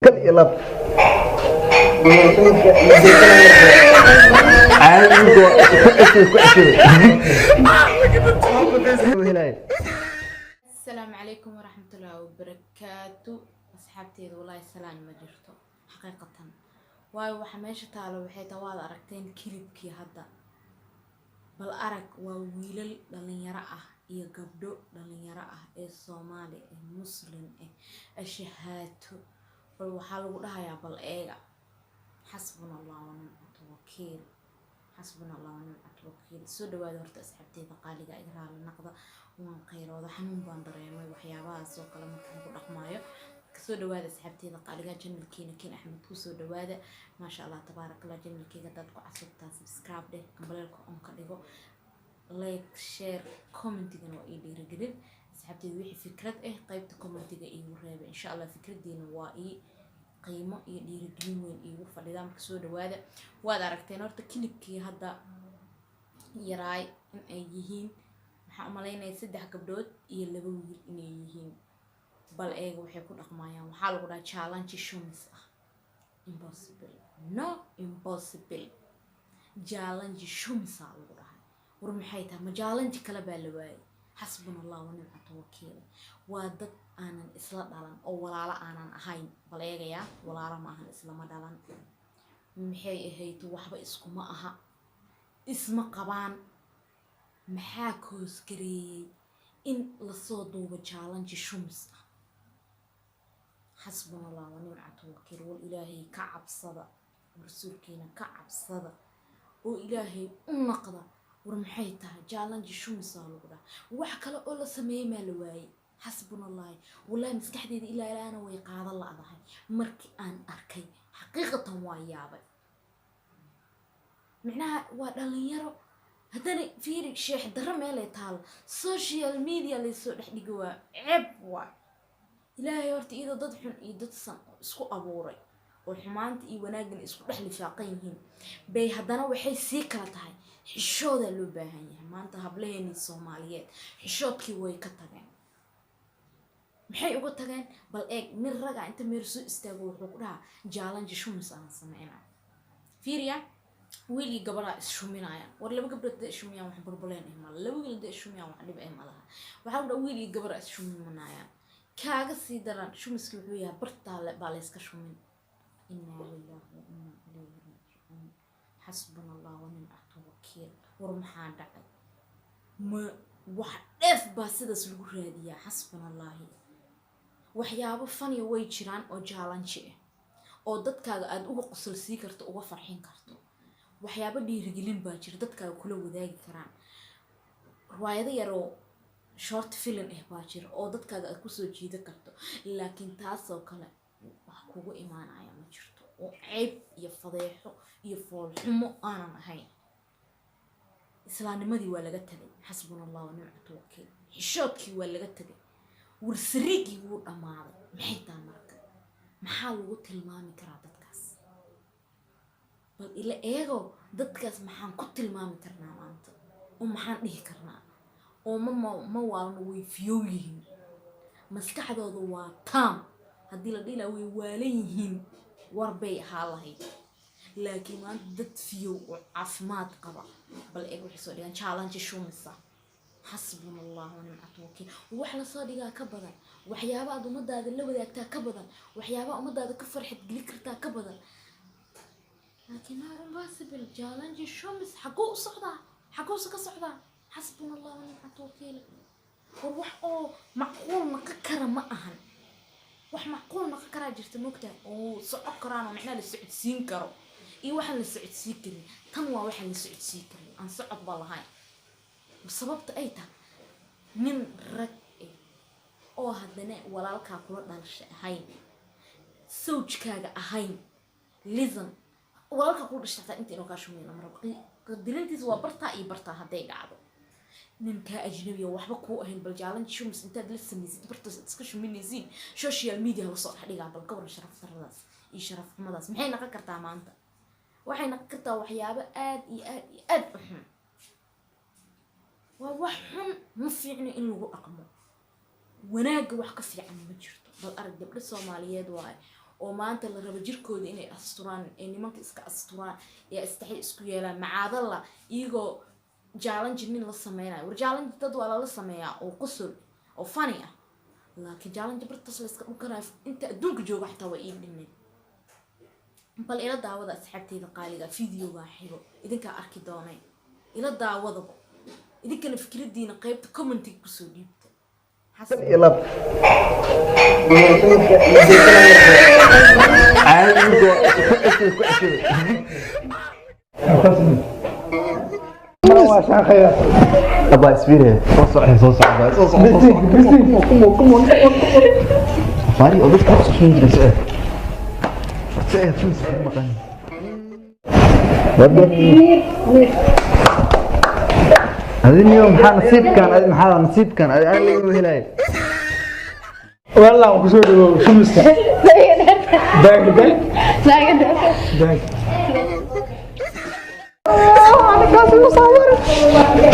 كل يلا السلام عليكم ورحمة الله وبركاته أصحابتي والله السلام ما جرتو حقيقة واي waxa meesha taalo waxay tawaad aragteen kilibkii hadda bal arag waa wiilal dhalinyaro ah iyo gabdho dhalinyaro ah ee Soomaali ee Muslim ashahaato bal waxa lagu dhahayaa bal eega xasbunallahu wa ni'mal wakiil xasbunallahu wa ni'mal wakiil soo dhawaada horta asxaabteyda qaaliga igraal naqda waan qayrooda xanuun baan dareemay waxyaabahaas oo kale markaan ku dhaqmaayo soo dhawaada asxaabteyda qaaliga channelkeena Ken Axmed ku soo dhawaada ma sha Allah tabarakallah channelkeega dad ku cusubtaa subscribe dheh kambalelka on ka dhigo like share commentigan waa ii dhiirigelin asxaabteyda wixii fikrad qaybta commentiga iigu reeba insha Allah fikradiina waa ii qiimo iyo dhiirigelin weyn iigu fadhida marka soo dhawaada waad aragteen horta kilibkii hadda yaraay in ay yihiin waxa u maleynay 3 gabdhood iyo 2 wiil inay yihiin bal eega waxay ku dhaqmayaan waxa lagu dhahaa challenge shumis ah impossible no impossible challenge shumis ah lagu dhahaa war maxay tahay ma challenge kala baa la waayay xasbunallahu wa ni'mal wakiil waa dad aanan isla dhalan oo walaalo aanan ahayn bal eegaya walaalo ma ahan isla ma dhalan maxay ahayd waxba iskuma aha isma qabaan maxaa koos gareeyay in la soo duubo challenge shumis ah xasbunallahu wa ni'mal wakiil wal ilaahay ka cabsada rasuulkeena ka cabsada oo ilaahay u naqda war maxay tahay challenge shumis ah lagu dhahaa wax kale oo la sameeyay ma la waayay xasbunallahu wallahi maskaxdeeda ilaa ilaana way qaadan laadahay markii aan arkay xaqiiqatan waa yaabay macnaha waa dhalinyaro haddana fiiri sheekh darro meel ay taal social media la soo dhex dhigo waa ceeb waa ilaahay horta iyada dad xun iyo dad san isku abuuray oo xumaanta iyo wanaaggan isku dhex lifaaqan yihiin bay haddana waxay sii kala tahay xishooda loo baahan yahay maanta hablaheeni Soomaaliyeed xishoodkii way ka tageen maxay uga tageen bal eeg mid raga inta meer soo istaago wuxuu ku dhahaa challenge shumis aan sameynaa fiiriya wiil iyo gabar is shuminayaan war laba gabdhood is shumiyaan wax burbuleen ma laba wiil is shumiyaan wax dhib ma laha waxa uu wiil iyo gabar is shuminayaan kaaga sii daran shumiski wuxuu yahay bartaale baa la iska shumin inna lillahi wa inna ilayhi raaji'uun xasbunallahu wa ni'mal wakiil war maxaa dhacay ma wax dheef baa sidaas lagu raadiyaa xasbunallahu waxyaabo fani way jiraan oo challenge ah oo dadkaaga aad uga qosol sii karto uga farxin karto waxyaabo dhiirigelin baa jira dadkaaga kula wadaagi karaan riwaayado yar oo short film baa jira oo dadkaaga aad ku soo jiidan karto laakiin taas oo kale wax kugu imaanaya ma jirto oo ceeb iyo fadeexo iyo fool xumo aanan ahayn islaamnimadii waa laga tagay xasbunallahu wa ni'mal wakiil xishoodkii waa laga tagay warsirigii wuu dhamaaday maxay tahay marka maxaa lagu tilmaami karaa dadkaas bal ila eego dadkaas maxaan ku tilmaami karnaa maanta oo maxaan dhihi karnaa oo ma waalno way fiyow yihiin maskaxdooda waa taam haddii la dhila way waalan yihiin warbay ahaa lahayd laakiin maanta dad fiyow oo caafimaad qaba bal eeg waxay soo dhigaan challenge shumisa xasbunallahu wa ni'mal wakiil wax la soo dhigaa ka badan waxyaabo aad umadaada la wadaagtaa ka badan waxyaabo umadaada ka farxad geli kartaa ka badan laakiin ma impossible challenge shumis xaqoo socda xaqoo ka socda xasbunallahu wa ni'mal wakiil wax oo macquul ma ka kara ma ahan wax macquul ma ka kara jirta moogta oo socod karaan oo macna la socodsiin karo iyo waxa la socodsiin karin tan waa waxa la socodsiin karin aan socod ba lahayn sababta ay tahay nin rag oo haddana walaalka kula dhalashay ahayn sawjkaaga ahayn listen walaalka ku dhashtay inta inuu ka shumeeyo mar qadirintiis waa barta iyo barta haday dhacdo ninka ajnabiga waxba ku ahayn bal challenge shumis inta la sameeyay barta iska shuminaysiin social media la soo dhigaa bal ka war sharaf daradaas iyo sharaf xumadaas maxay naqan kartaa maanta waxay naqan kartaa waxyaabo aad iyo aad u xun waa wax xun ma fiicno in lagu dhaqmo wanaag wax ka fiican ma jirto bal arag gabdho Soomaaliyeed waay oo maanta la rabo jirkooda inay asturaan ee nimanka iska asturaan ee istaxi isku yeelaan macaadalla iyagoo challenge nin la sameynayo war challenge dad waa lala sameeyaa oo qosol oo funny ah laakiin challenge bartas la iska dhukanayo inta adduunka jooga xataa waa ii dhimin bal ila daawada asxaabteyda qaaliga fiidiyoga xigo idinka arki doonay ila daawada idinkana fikradiina qaybta commenting ku soo dhiibta حسن يلا عشان خير ابغى اسبيره صوص فاري اضيف نفس شنو جلس في مكان هذا اليوم محل نصيب كان انا اللي هلاي والله وكسور شو مستح باك انا كاسي مصور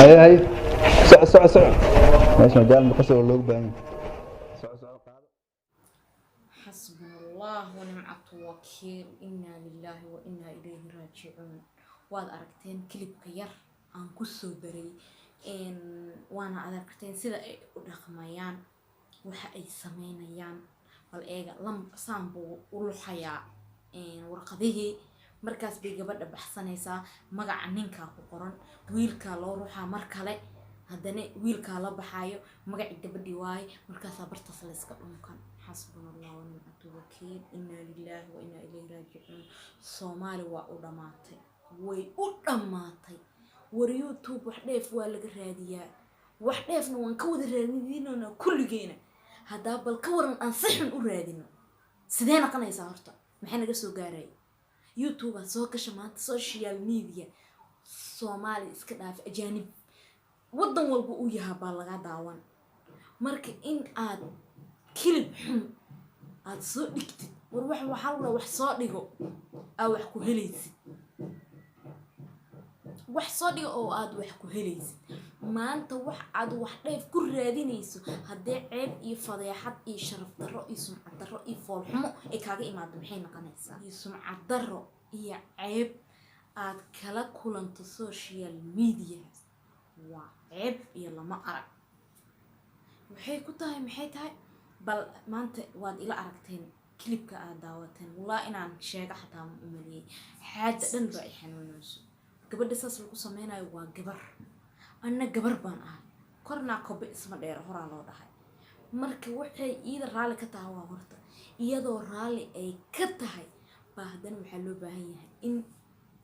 هاي سع ماشي مجال بقصر اللوج باين حسبنا الله ونعم الوكيل إنا لله وإنا إليه راجعون واد أركتين كليب كير aan ku soo daray waana adarkateen sida ay u dhaqmayaan waxa ay sameynayaan bal eega saambu u luxayaa warqadihii markaas bay gabadha baxsanaysaa magaca ninka ku qoran wiilka loo ruuxa mar kale haddana wiilka la baxayo magaci gabadhii waay markaas bartaas la iska dhunkan xasbunallahu wa ni'mal wakiil inna lillahi wa inna ilayhi raaji'un Soomaali waa u dhamaatay way u dhamaatay war YouTube wax dheef waa laga raadiyaa wax dheefna waan ka wada raadinayna kulligeena hadaa bal ka waran aan saxan u raadino sidee naqanaysaa horta maxay naga soo gaaray YouTube soo gasha maanta social media Soomaali iska dhaaf ajaanib wadan walba uu yahay baa laga daawan marka in aad kilib xun aad soo dhigtid war wax soo dhigo aa wax ku helaysid wax soo dhigo oo aad wax ku helaysid maanta wax aad wax dheef ku raadinayso hadee ceeb iyo fadeexad iyo sharaf darro iyo sumcad darro iyo foolxumo ay kaaga imaado maxay noqonaysaa iyo sumcad darro iyo ceeb aad kala kulanto social media waa ceeb iyo lama arag waxay ku tahay maxay tahay bal maanta waad ila aragteen klibka aad daawateen walaa inaan sheego xataa ma umaliyay xaada dhan baa ay xanuunayso gabadha saas lagu sameynayo waa gabar anna gabar baan ahay korna kobe isma dheer horaa loo dhahay marka waxay iyada raali ka tahay waa horta iyadoo raali ay ka tahay baa haddana waxaa loo baahan yahay in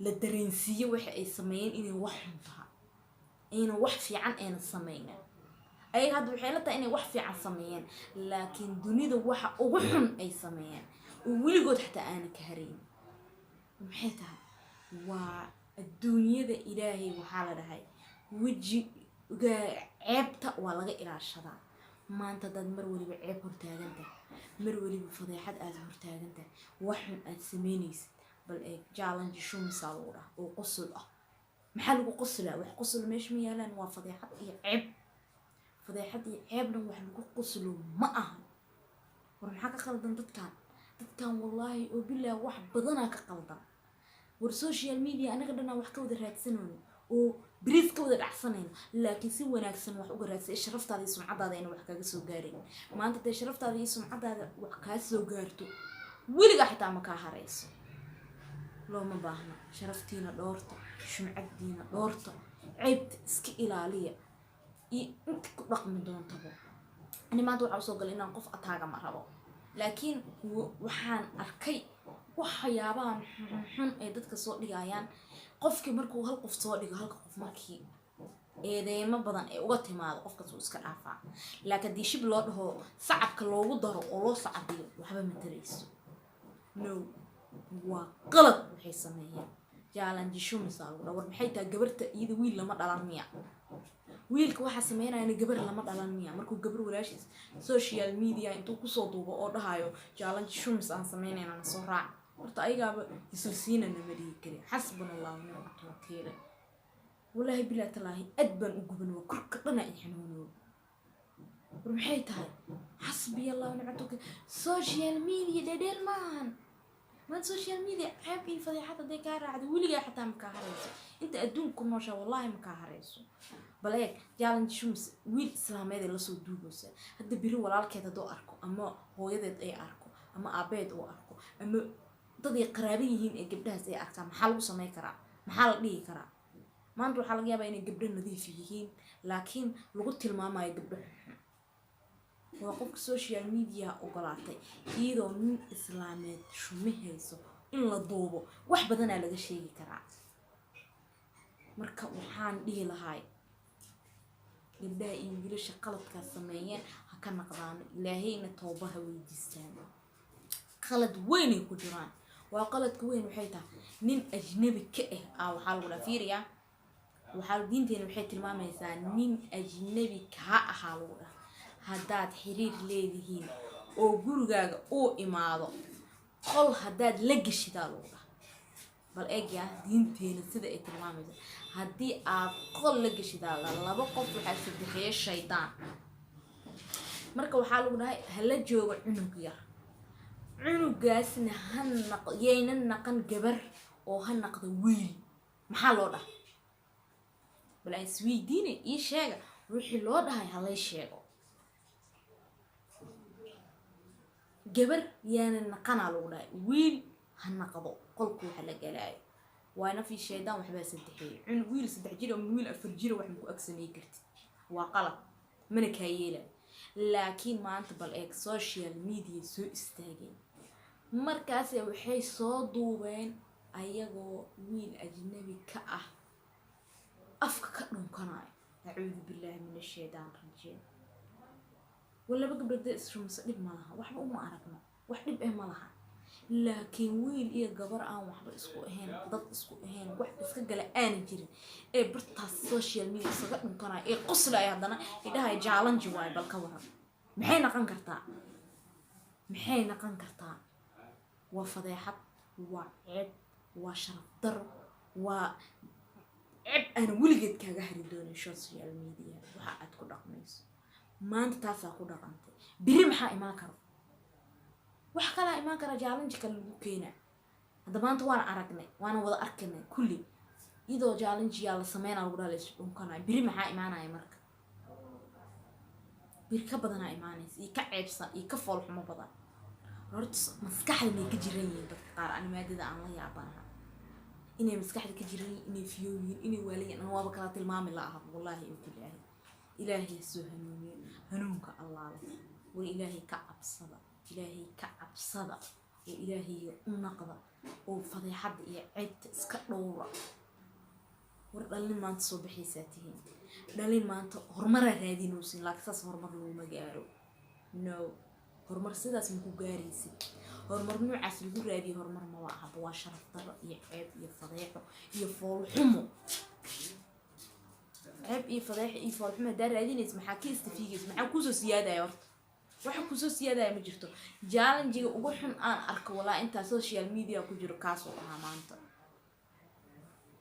la dareensiiyo waxa ay sameeyeen inay wax xun tahay ayna wax fiican ayna sameeyeen ay hadda waxay la tahay inay wax fiican sameeyeen laakiin dunida waxa ugu xun ay sameeyeen oo weligood xataa aana ka harayn maxay tahay waa adduunyada ilaahay waxaa la dhahay wejiga ceebta waa laga ilaashadaa maanta dad mar waliba ceeb hortaagantahay mar waliba fadeexad aad hortaagantahay wax xun aad sameynaysid bal ee challenge shumsa lagu dhaha oo qosol ah maxaa lagu qoslaa wax qosol meesha ma yaalaan waa fadeexad iyo ceeb fadeexad iyo ceebna wax lagu qoslo ma aha war maxaa ka qaldan dadkan wallahi oo bilaa wax badanaa ka qaldan war social media anaga dhanaa wax ka wada raadsanayno oo bariis ka wada dhacsanayno laakiin si wanaagsan wax uga raadsan sharaftaada iyo sumcadaada in wax kaga soo gaareen maanta tay sharaftaada iyo sumcadaada wax ka soo gaarto weliga xitaa ma ka hareyso looma baahna sharaftiina dhoorta sumcadiina dhoorta ceebta iska ilaaliya iyo inta ku dhaqmi doontaba ani maanta waxa soo galay inaan qof ataaga ma rabo laakiin waxaan arkay waxyaabahan xun ee dadka soo dhigayaan qofkii markuu hal qof soo dhigo halka qof markii eedeemo badan ay uga timaado qofkaas uu iska dhaafaa laakiin dii shib loo dhaho sacabka loogu daro oo loo sacabiyo waxba ma tarayso no waa qalad waxay sameeyeen challenge shumsa lagu dhaw maxay tahay gabarta iyada wiil lama dhalan miya wiilka waxa sameynayna gabar lama dhalan miya markuu gabar walaashiis social media intuu ku soo duubo oo dhahayo challenge shums aan sameynayna na soo raac horta ayaga isulsiina nabadi kari xasbunallahu wa ni'mal wakiil wallahi bila talaahi adban u guban waa korka dhana in xanuuno maxay tahay xasbi allah ونعم الوكيل social media dhedheel maahan ما social media عيب إيه فضيحة دي كارعد ولقى حتى مكاهريسو أنت أدونكم ما شاء والله مكاهريسو بلاك جالن شمس ويل إسلام هذا اللي صو دوبوسه هذا بيرو ولا كذا دو أركو أما هو يدد أي أركو أما أبيد أو أركو أما تضي قرابين جبدها زي أركام محل وصناي كرا محل ليه كرا ما ندرو حلقة يا بين جبدنا نظيفين لكن لقط الماما يجبده وقفك السوشيال ميديا وقلعتي إذا من إسلامات شو مهيسو إلا ضوبه واحد بدنا لقى شيء كرا مركب وحان ليه لهاي يبدأ إنجليش قلت كسمية هكذا قضان إلهي نتوبها ويدستان قلت وين يكجران وقلت وين وحيتها نين أجنبي كئه أو حال ولا فيريا وحال دينتين وحيت الماما يسان نين أجنبي كها حال ولا haddaad xiriir leedihiin oo gurigaaga uu imaado qol haddaad la gashidaa lagu dhaha bal eegya diinteena sida ay tilmaamayso haddii aad qol la gashidaa laba qof waxaa saddexeeya shaydaan marka waxaa lagu dhahay hala joogo cunug yar cunugaasna yayna naqan gabar oo ha naqdo wiil maxaa loo dhaha bal aan isweydiine ii sheega wixii loo dhahay halay sheego gabar yaana naqana lagu dhahay wiil ha naqdo qolku waxa la galaayo waana fi shaydaan waxba saddexeey cun wiil saddex jir ama wiil afar jir wax ku agsamay kartid waa qalad mana ka yeelay laakiin maanta bal eeg social media soo istaageen markaas waxay soo duubeen ayagoo wiil ajnabi ka ah afka ka dhunkanayo a'uudu billahi minash shaydaan rajiim ولا بقى بدي اسرم صدق مالها واحد ما عرفنا واحد بقى مالها لكن ويل إيه جبر واحد اسكو هنا ضد اسكو هنا واحد اسكو جلا أنا جري إيه برتا السوشيال ميديا صدق من قناة إيه قصة يا عندنا إيه ده هاي جالن جواي بالكورة محينا قنكرتا وفضيحة وعيب وشرف ضر وعيب أنا ولقيت كجهري دون السوشيال ميديا وحقت كل رقميس ما أنت تاسع كودا قنتي بريم حق ما كرو وحكلا ما كرا جالنج كلوكينا هذا ما أنت وانا أركنا وانا ولا أركنا كلي إذا جالنج يلا سمينا ولا ليش ممكن بريم حق ما أنا يمرك بيركبنا إيمانيس يكعب صا يكفل حما بدن رتس مسكح اللي كجرين بتقار أنا ما أدري عن الله يعبرها إني مسكح اللي كجرين إني فيوين إني ولي أنا وابكرات المام لا أحب والله يقول يعني إلهي سهنوني هنونك الله له وإلهي كعب صدق إلهي كعب صدق وإلهي النقضة وفضيحة يعد سكرورة ودلين ما أنت صبحي ساتين دلين ما أنت هرمرة هذه نوسين لكن ساس هرمر لو ما جارو no هرمر سداس مكو جاريسي هرمر نوع عسل جرادي هرمر مواعب وشرف طرق يعيب يفضيحه يفول حمو عيب إيه فضيح إيه فضيح ما دار عادي نسمع كيس تفيجز مع كوزو سيادة يا ورد واحد كوزو سيادة يا مجرته جالن جي وقولهم أنا أركو ولا أنت سوشيال ميديا كوجرو كاسو ما أنت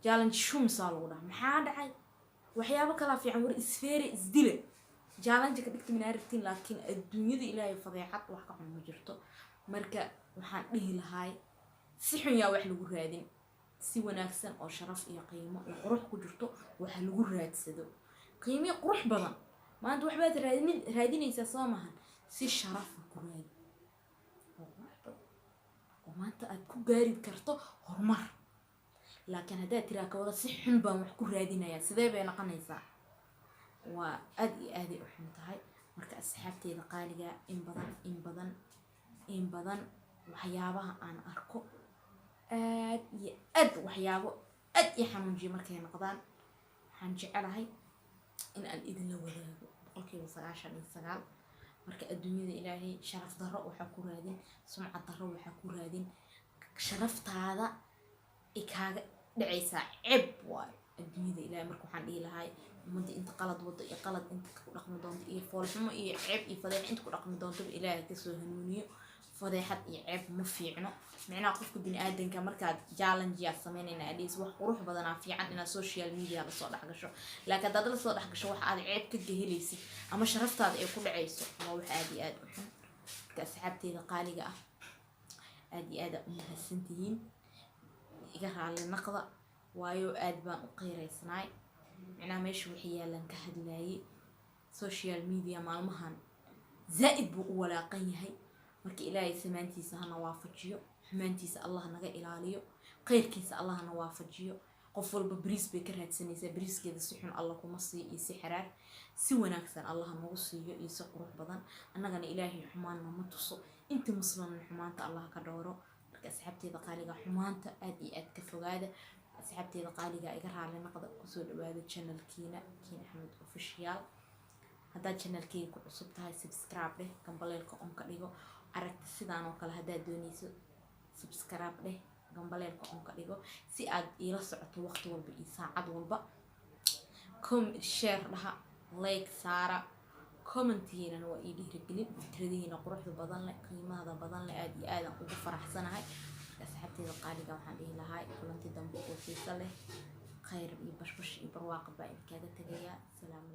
جالن شو مثال ولا محاد عاي وحيابك كلا في عمر إسفيري إزدله جالن جي كدكت من عرفتين لكن الدنيا دي إلهي فضيحات وحكا عن مجرته مركا وحان إيه لهاي سيحن يا وحلو قرادين si wanaagsan oo sharaf iyo qiimo iyo qurux ku jirto waxa lagu raadsado qiimo qurux badan maanta wax baad raadinaysaa Soomahan si sharaf ku raadi oo maanta aad ku gaari karto horumar laakiin hadaa tiraa ka wada si xun baan wax ku raadinaya sidee bay noqonaysaa waa aad iyo aad u xun tahay marka asxaabteeda qaaliga in badan waxyaabaha aan arko aad waxyaabo aad i xanuunjiye markay noqdaan waxaan jecelahay in aan idin la wadaago 99 marka adduunyada ilaahay sharaf daro waxa ku raadin sumcad daro waxa ku raadin sharaftaada ikaaga dhacaysa cib waay adduunyada ilaahay marka waxaan dhihi lahay umada inta qalad wado iyo qalad inta ku dhaqmi doonto iyo foolxumo iyo cib iyo fadeex inta ku dhaqmi doonto ilaahay ka soo hanuuniyo fadeexad iyo ceeb ma fiicno micnaha qofka biniaadanka markaad challenge aad sameynayna adhiis wax qurux badanaa fiican inaad social media lasoo dhex gasho laakiin haddaad lasoo dhex gasho wax aad ceeb ka gahelaysid ama sharaftaada ay ku dhacayso waa wax aad iyo aad u xun marka asxaabteeda qaaliga ah aad iyo aad u mahadsantihiin iga raali naqda waayo aad baan u qeyraysnaay micnaha meesha wixii yaalan ka hadlaayay social media maalmahan zaaid buu u walaaqan yahay marka ilaahay samaantiisa hana waafajiyo xumaantiisa allah naga ilaaliyo khayrkiisa allah na waafajiyo qof walba bariis bay ka raadsanaysaa bariiskeeda si xun allah kuma siiyo iyo si xaraar si wanaagsan allah nagu siiyo iyo si qurux badan annagana ilaahay xumaanna ma tuso inta muslimna xumaanta allah ka dhowro marka asxaabteeda qaaliga xumaanta aad iyo aad ka fogaada asxaabteeda qaaliga iga raali naqda kusoo dhawaada channelkiina kiin axmed official haddaad channelkeyga ku cusub tahay subscribe dheh gambaleelka on ka dhigo aragti sidaan oo kale haddaad doonayso subscribe dheh gambaleelka on ka dhigo si aad iila socoto waqti walba iyo saacad walba share dhaha like saara commentigiinana waa ii dhiirigelin fikradihiina quruxda badan leh qiimahada badan leh aad iyo aadan ugu faraxsanahay asxaabteeda qaaliga waxaan dhihi lahaa kulanti dambe oo xiiso leh khayr iyo bashbash iyo barwaaqo baa idinkaga tegayaa salaamu